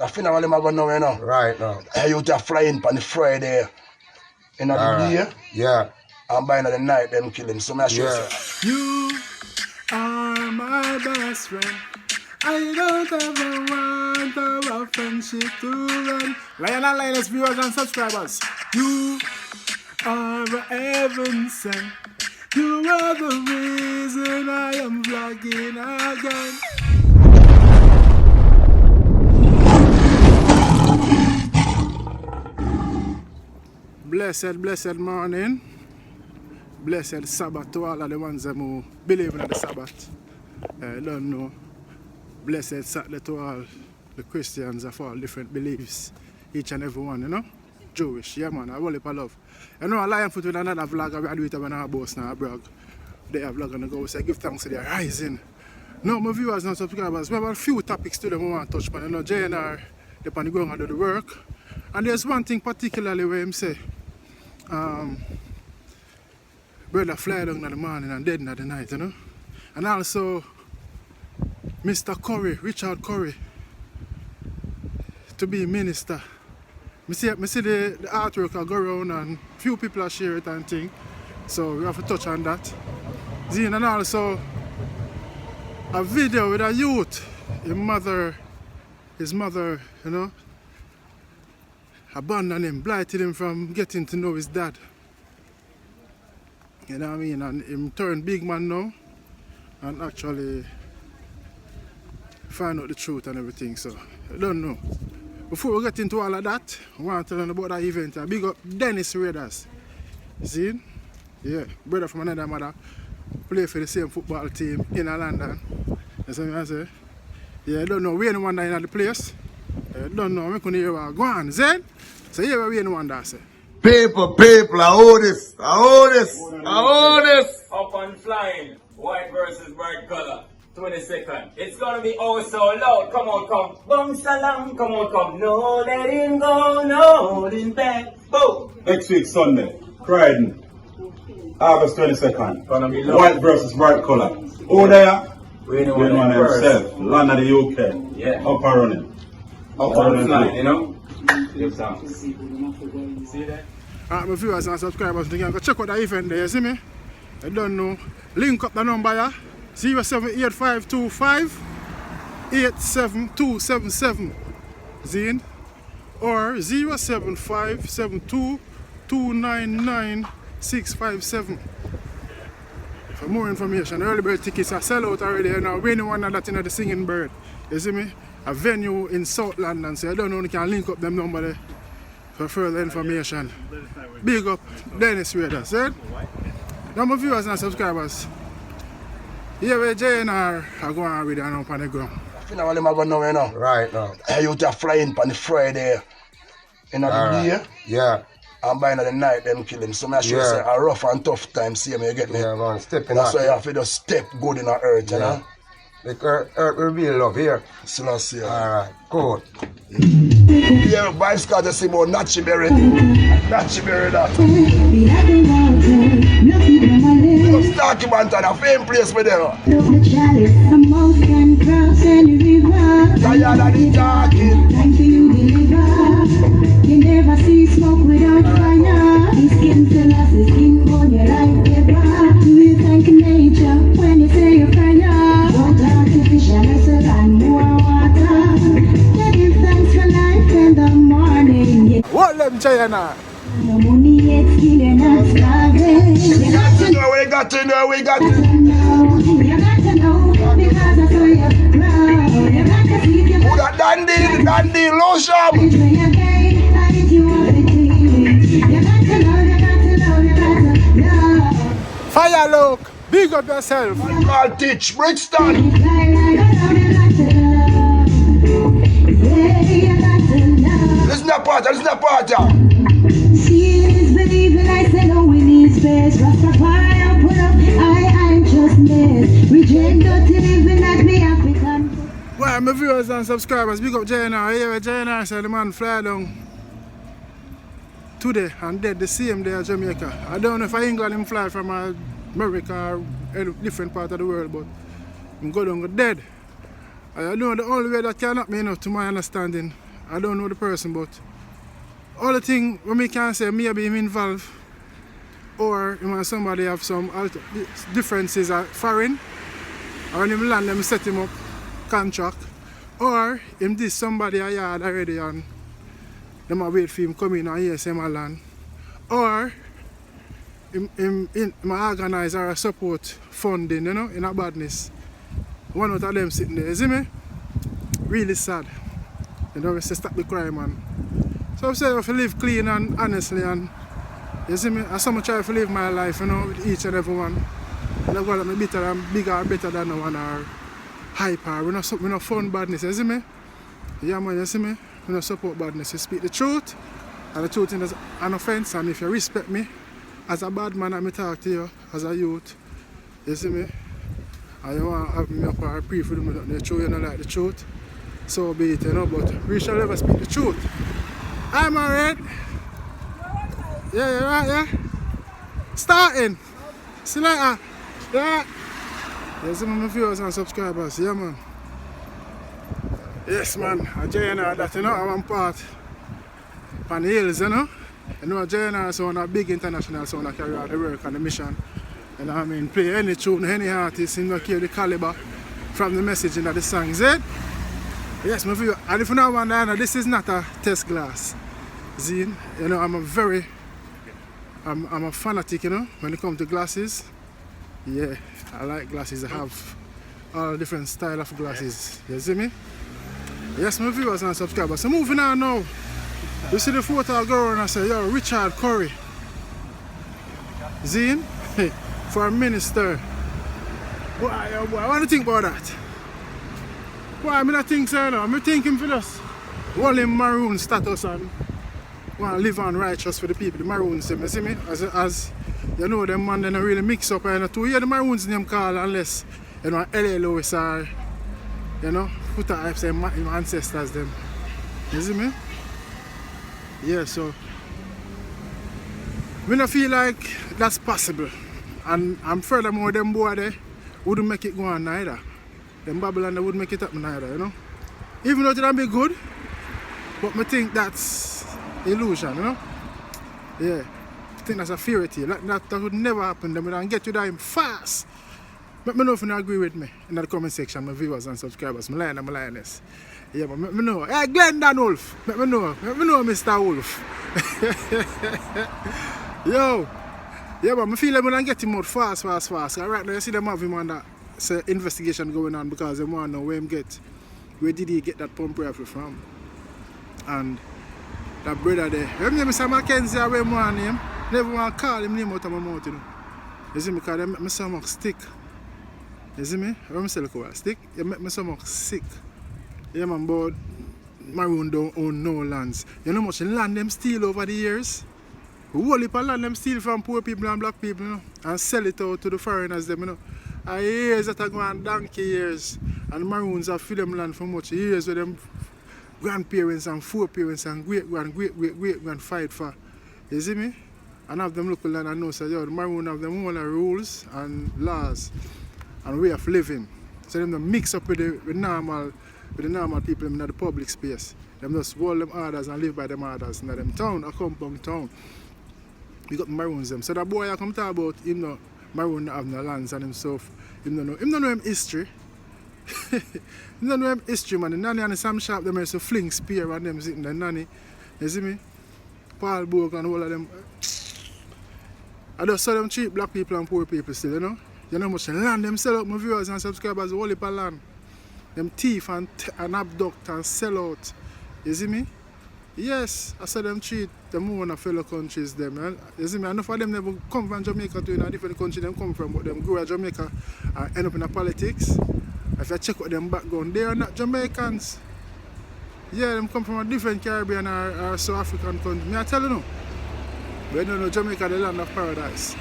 The funeral him a go now, you know. Right now. You to fly in on the Friday. In the day. Yeah. And by the night them kill him. So me sure You are my best friend. I don't ever want our friendship to run. Lion and Lioness viewers and subscribers. You are a heaven sent. You are the reason I am vlogging again. Blessed morning. Blessed Sabbath to all of the ones who believe in the Sabbath. I don't know. Blessed Saturday to all the Christians of all different beliefs. Each and every one, you know. Jewish, yeah man, I will heap of love. You know, I lion foot with another vlog, I do it when I boast now, I brag. They are vlog and I go say, give thanks to their rising. No, my viewers and subscribers, we have a few topics to them we want to touch on. You know, JNR, they're on the ground and do the work. And there's one thing particularly where him say, brother fly down in the morning and dead in the night, you know. And also, Mr. Curry, Richard Curry, to be minister. I see the artwork I go around and few people are share it and thing. So we have to touch on that. And also a video with a youth, his mother, you know, abandoned him, blighted him from getting to know his dad. You know what I mean? And him turned big man now and actually find out the truth and everything. So I don't know. Before we get into all of that, I want to tell you about that event. I big up Dennis Raiders. See? Yeah, brother from another mother. Play for the same football team in London. That's what I say. Yeah, I don't know. We ain't one in the place. I don't know. I'm going to hear what go on. Zen? So here we ain't one that say. People, I hold this. Up and flying. White versus bright color. 22nd. It's gonna be oh so loud. Come on, come. Boom salam. Come on, come. No letting go, no holding back. Boom. Next week, Sunday, Croydon, August 22nd. Gonna be loud. White versus bright color. Over there, We know we're what himself. Land of the UK. Yeah. Up and running. Up and flying, you know? Give thanks. See that? Alright, my viewers and subscribers, go check out the event there, you see me? I don't know. Link up the number here. 07855 87277 Zine or 07572 299 657. For more information, early bird tickets are sell out already now. We know one of that in the Singing Bird. You see me? A venue in South London, so I don't know if you can link up them number there for further information. Big up Dennis Raiders, right? Now my viewers and subscribers. Here we JNR are going with them up on the ground. The funeral him a go now, you know. Right now. You to fly in on the Friday. In the day. Yeah. And by the night them kill him. So me sure say a rough and tough time, see me, you get me? Yeah, man. Stepping That's why up. you have to just step good in the earth, you know? The earth will be love here. Selassie. Alright, cool. Yeah, Vibes got to see about Nachi Berry. Nachi Berry that. Just talking about the same place with them. Tired of the talking. You never see smoke without fire. This skin still has the skin on your life paper. Do you thank nature when you say you're fire? Don't artificial lesser and more water. You give thanks for life in the morning. What them JNR? No money yet, still you're not starving. You got to know, We got to know. you got to know, because I saw you proud. You got to see your Who that dandy, lotion. Fire look! Big up yourself! Call Teach Brixton. Listen to part. Seeing is believing, I said no, we need space. Rastafari, put up, I'm just made. Reject dirty living like me African. Well, my viewers and subscribers, big up JNR. Here JNR said the man fly down today and dead the same day as Jamaica. I don't know if England him fly from America or a different part of the world, but him go down dead. I know the only way that can happen, to my understanding, I don't know the person, but all the thing when me can say maybe him involved or somebody have some differences are foreign, or when him land them set him up contract, or him this somebody a yard already and them a wait for him come in and yes him a land, or him organize or support funding, you know, in a badness. One out of them sitting there, you see me? Really sad. You know, we say stop the crime, man. So I say I have to live clean and honestly, and you see me? I so much try to live my life, you know, with each and every one. And I go like me better and bigger or better than the one or hyper. We not fun badness, you see me? Yeah man, you see me? We not support badness. You speak the truth, and the truth is an offense, and if you respect me as a bad man, I may talk to you as a youth. You see me? And you want to have me up or pray for them that they show you not like the truth. So be it, you know, but we shall never speak the truth. I'm alright. Yeah, you're right, yeah? Starting. See you later. Yeah. Yeah, some of my viewers and subscribers, yeah man. Yes man, I JNR that, you know, I'm part on the hills, you know. You know, JNR is one of big international sound that carry out the work and the mission. You know what I mean? Play any tune, any artist, you know, carry the caliber from the message in the songs, eh? Yes, my viewer, and if you know one, I know this is not a test glass. Zine, you know, I'm a fanatic, you know, when it comes to glasses. Yeah, I like glasses. I have all different style of glasses. You see me? Yes, my viewers and subscribers. So moving on now. You see the photo I go and I say, yo, Richard Curry. Zine, for a minister. Boy, what do you think about that? Why, I not think so, no. I'm thinking for this. Holding Maroon status and want to live on righteous for the people. The Maroons, you see me? As you know, them man, they don't really mix up. And to hear the Maroons name call unless, you know, L.A. Lewis or, you know, put I say my ancestors, them. You see me? Yeah, so. We don't feel like that's possible. And furthermore, them boy there wouldn't make it go on neither. Them Babylon they wouldn't make it happen either, you know. Even though it don't be good, but I think that's illusion, you know. Yeah, I think that's a fairy tale. That would never happen. Then we don't get to that fast. Let me know if you don't agree with me in the comment section, my viewers and subscribers. My lion and my lioness. Yeah, but let me know. Hey, Glendon Wolf. Let me know, Mr. Wolf. Yo. Yeah, but I feel like we don't get him out fast. Right now, you see them have him on that investigation going on because they want to know where did he get that pump rifle from. And that brother there, remember Mr. Mackenzie, I remember my name, never want to call him name out of my mouth, you know. You see me, because they make me stomach stick. You see me? I remember say look over stick, they make me stomach sick. Yeah man, but Maroon don't own no lands. You know how much land them steal over the years? Whole heap of land them steal from poor people and black people, you know, and sell it out to the foreigners, them, you know. And years that are going donkey years, and Maroons have filled them land for much years with them grandparents and foreparents and great-grand fight for. You see me? And have them look land and know, say, yo, the Maroon have them own rules and laws and way of living. So them don't mix up with the normal people in the public space. Them just hold them orders and live by them orders in them town, a compound town. We got Maroons them. So that boy I come talk about him no Maroon have no lands and himself. Him don't know him history. Him don't know him history, man. The nanny and the Sam Sharp them used to fling spear and them sitting there nanny. You see me? Paul Borg and all of them. I just saw them cheap black people and poor people still, you know. You know how much land them sell out my viewers and subscribers, whole heap of land. Them thief and abduct and sell out. You see me? Yes, I saw them treat them own fellow countries them. And you see me? Enough of them never come from Jamaica to a different country them come from, but them grow in Jamaica and end up in the politics. If you check out them background, they are not Jamaicans. Yeah, them come from a different Caribbean or South African country. I tell you no. But you don't know Jamaica the land of paradise.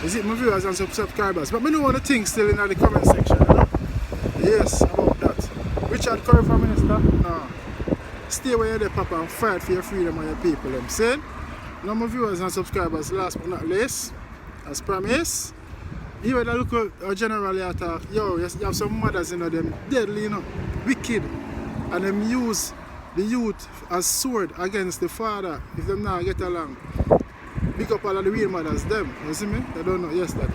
Is it my viewers and subscribers? But I know what to think still in the comment section, you know? Yes, about that. Richard Curry for Minister? No. Stay where you're there, Papa, and fight for your freedom and your people. I'm saying? Now my viewers and subscribers, last but not least, as promised, you had a look at generally attack, yo, you have some mothers, you know, them deadly, you know, wicked, and them use the youth has soared against the father if them not get along. Big up all of the real mothers, them. You see me? I don't know. Yes, that.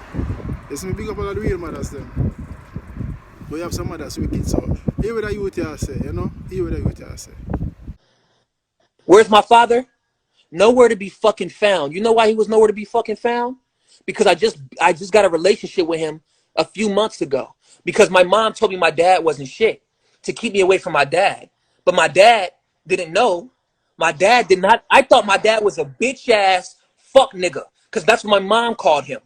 You see me? Big up all of the real mothers, them. But you have some mothers wicked, so hear what the youth here say, you know? Hear what the youth here say. Where's my father? Nowhere to be fucking found. You know why he was nowhere to be fucking found? Because I just got a relationship with him a few months ago. Because my mom told me my dad wasn't shit to keep me away from my dad. But my dad didn't know. My dad did not. I thought my dad was a bitch ass fuck nigga. Because that's what my mom called him.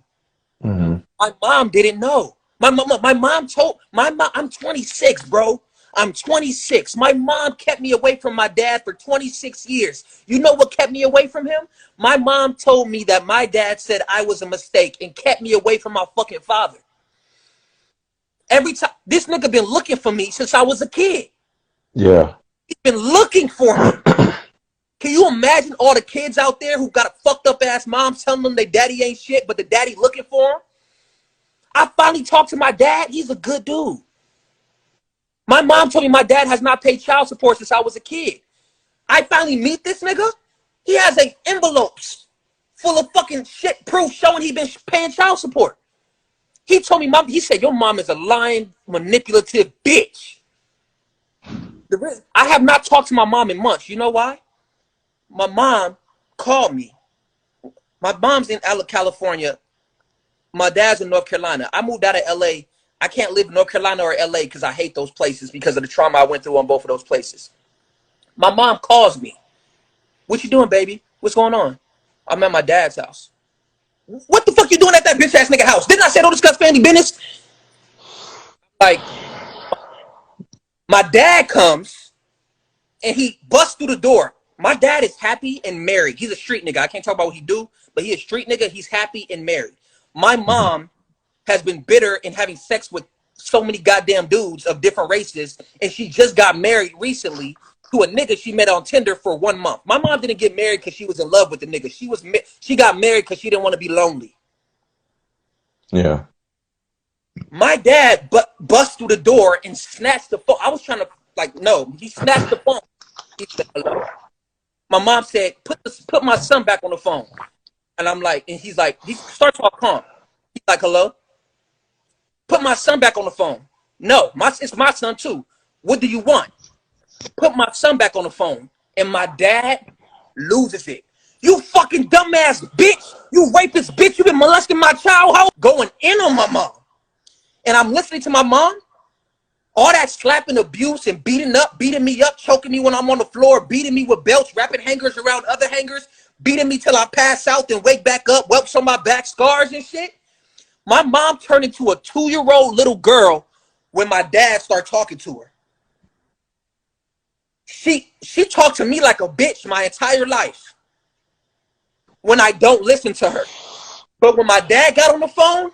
Mm-hmm. My mom didn't know. My mom told my mom, I'm 26, bro. I'm 26. My mom kept me away from my dad for 26 years. You know what kept me away from him? My mom told me that my dad said I was a mistake and kept me away from my fucking father. Every time, this nigga been looking for me since I was a kid. Yeah. He's been looking for me. Can you imagine all the kids out there who got a fucked up ass mom telling them their daddy ain't shit, but the daddy looking for them? I finally talked to my dad. He's a good dude. My mom told me my dad has not paid child support since I was a kid. I finally meet this nigga. He has envelopes full of fucking shit proof showing he been paying child support. He told me, he said, your mom is a lying, manipulative bitch. I have not talked to my mom in months. You know why? My mom called me. My mom's in California. My dad's in North Carolina. I moved out of LA. I can't live in North Carolina or LA because I hate those places because of the trauma I went through on both of those places. My mom calls me. What you doing, baby? What's going on? I'm at my dad's house. What the fuck you doing at that bitch ass nigga house? Didn't I say don't discuss family business? Like, my dad comes and he busts through the door. My dad is happy and married. He's a street nigga. I can't talk about what he do, but he's a street nigga. He's happy and married. My mom has been bitter and having sex with so many goddamn dudes of different races, and she just got married recently to a nigga she met on Tinder for 1 month. My mom didn't get married because she was in love with the nigga. She got married because she didn't want to be lonely. Yeah. My dad bust through the door and snatched the phone. I was trying to, no. He snatched the phone. He said, hello. My mom said, put my son back on the phone. And I'm like, and he's like, he starts off calm. He's like, hello? Put my son back on the phone. No, it's my son too. What do you want? Put my son back on the phone. And my dad loses it. You fucking dumbass bitch. You rapist bitch. You been molesting my child. How? Going in on my mom. And I'm listening to my mom. All that slapping, abuse, and beating me up, choking me when I'm on the floor, beating me with belts, wrapping hangers around other hangers, beating me till I pass out, then wake back up, whelps on my back, scars and shit. My mom turned into a 2-year-old little girl when my dad started talking to her. She talked to me like a bitch my entire life when I don't listen to her. But when my dad got on the phone,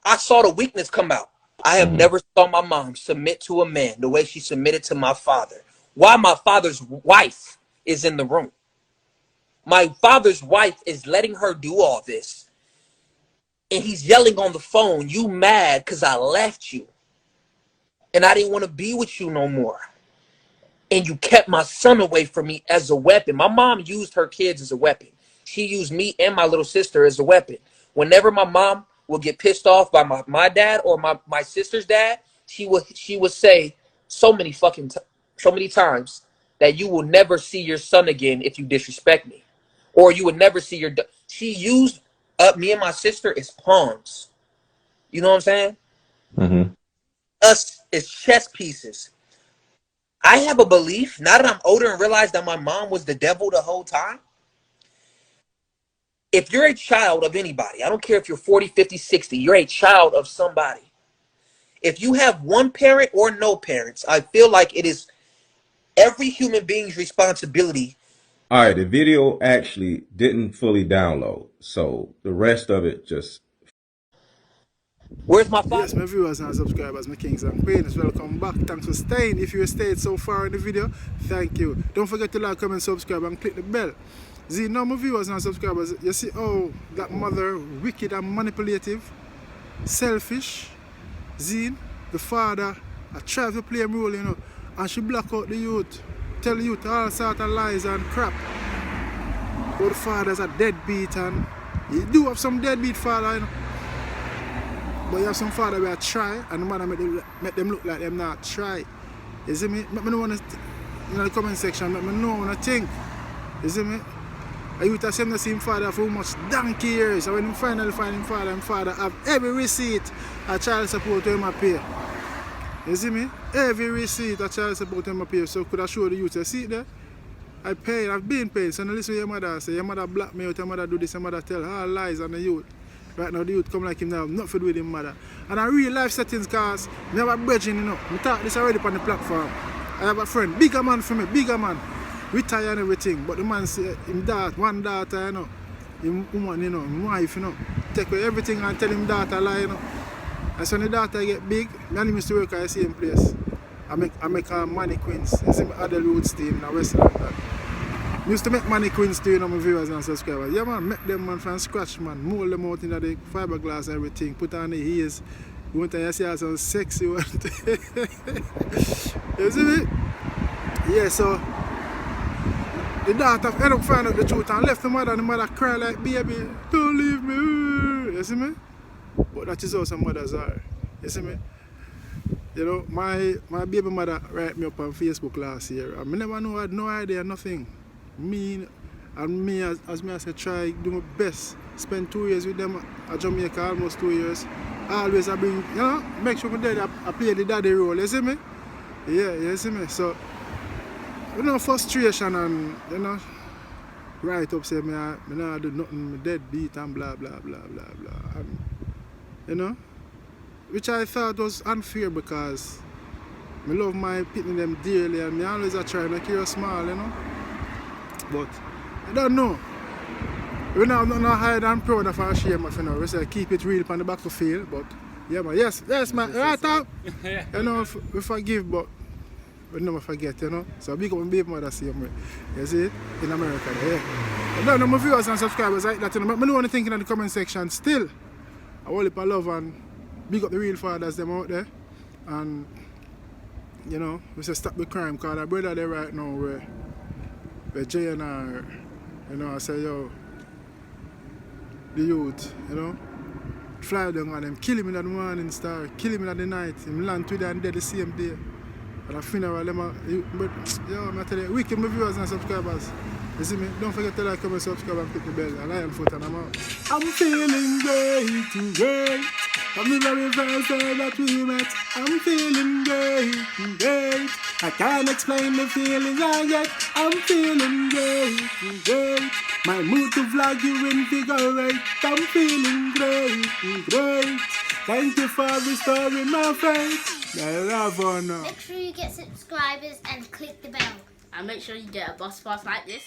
I saw the weakness come out. I have never saw my mom submit to a man the way she submitted to my father. Why my father's wife is in the room. My father's wife is letting her do all this. And he's yelling on the phone, you mad because I left you. And I didn't want to be with you no more. And you kept my son away from me as a weapon. My mom used her kids as a weapon. She used me and my little sister as a weapon. Whenever my mom will get pissed off by my dad or my sister's dad, she would say so many times that you will never see your son again if you disrespect me, or you would never see your. She used me and my sister as pawns. You know what I'm saying? Mm-hmm. Us as chess pieces. I have a belief now that I'm older and realize that my mom was the devil the whole time. If you're a child of anybody, I don't care if you're 40, 50, 60, you're a child of somebody. If you have one parent or no parents, I feel like it is every human being's responsibility. All right, the video actually didn't fully download, so the rest of it just. Where's my father? Yes, my viewers and subscribers, my kings and queens, welcome back. Thanks for staying. If you stayed so far in the video, thank you. Don't forget to like, comment, subscribe, and click the bell. See, now my viewers and subscribers, you see how that mother wicked and manipulative, selfish. Zine, the father, I try to play a role, and she block out the youth. tell you all sort of lies and crap. But the father's a deadbeat, and you do have some deadbeat father, you know. But you have some father where try, and the mother make them look like them not try. You see me? Let me know in the comment section, let me know what I think. You see me? I used to see the same father for how much donkey years. And when you finally find him father have every receipt a child support to him a pay. You see me? Every receipt a child support to him a pay. So could I show the youth, I see it there? I pay, I've been paying. So now listen to your mother say, your mother black me out, your mother do this, your mother tell all lies on the youth. Right now the youth come like him now, nothing to do with him mother. And I real life settings cause me have a bridging, you know. I talk this already on the platform. I have a friend, bigger man for me, bigger man. Retire and everything, but the man say him one daughter, you know, him woman, you know, him wife, you know, take away everything and tell him daughter lie, you know. And so when the daughter get big, me and him used to work at the same place. I make mannequins. You see me Adel Roots team in West London. I used to make mannequins to, you know, my viewers and subscribers. Yeah man, make them man from scratch man, mold them out in the fiberglass and everything, put on the ears. You want to see how some sexy one. You see me? Yeah, so the daughter end up finding out the truth and left the mother cry like, baby, don't leave me. You see me? But that is how some mothers are. You see me? You know, my baby mother write me up on Facebook last year. I never know, I had no idea, nothing. Me, as me I said, try do my best. Spend 2 years with them at Jamaica, almost 2 years. Always I bring, you know, make sure my daddy I play the daddy role. You see me? Yeah, you see me? So, you know, frustration and, you know, right up say me not do nothing, me deadbeat and blah blah blah blah blah. And, you know, which I thought was unfair because I love my pitney them dearly and I always try to keep small, you know. But I don't know. We now I'm not hide and proud of our shame of, you know. We say keep it real on the battlefield, but yeah man, yes man, right up. You know, we forgive but we never forget, you know. So big up my baby mother same way. You see, in America, yeah. I don't know my viewers and subscribers like that, you know. I know what you think in the comment section. Still, I want to love and big up the real fathers them out there. And you know, we say stop the crime because our brother there right now where JNR, you know, I say yo, the youth, you know, fly down on them, kill him in the morning star, kill him in the night, him land today and dead the same day. At a funeral, but yo, I tell you, wicked my viewers and subscribers. You see me? Don't forget to like, comment, subscribe and click the bell. And Lion Foot and I'm out. I'm feeling great. From the very first day that we met, I'm feeling great. I can't explain the feelings I get. I'm feeling great. My mood to vlog you invigorate. I'm feeling great. Thank you for restoring my faith. I love her now. Make sure you get subscribers and click the bell. And make sure you get a boss pass like this.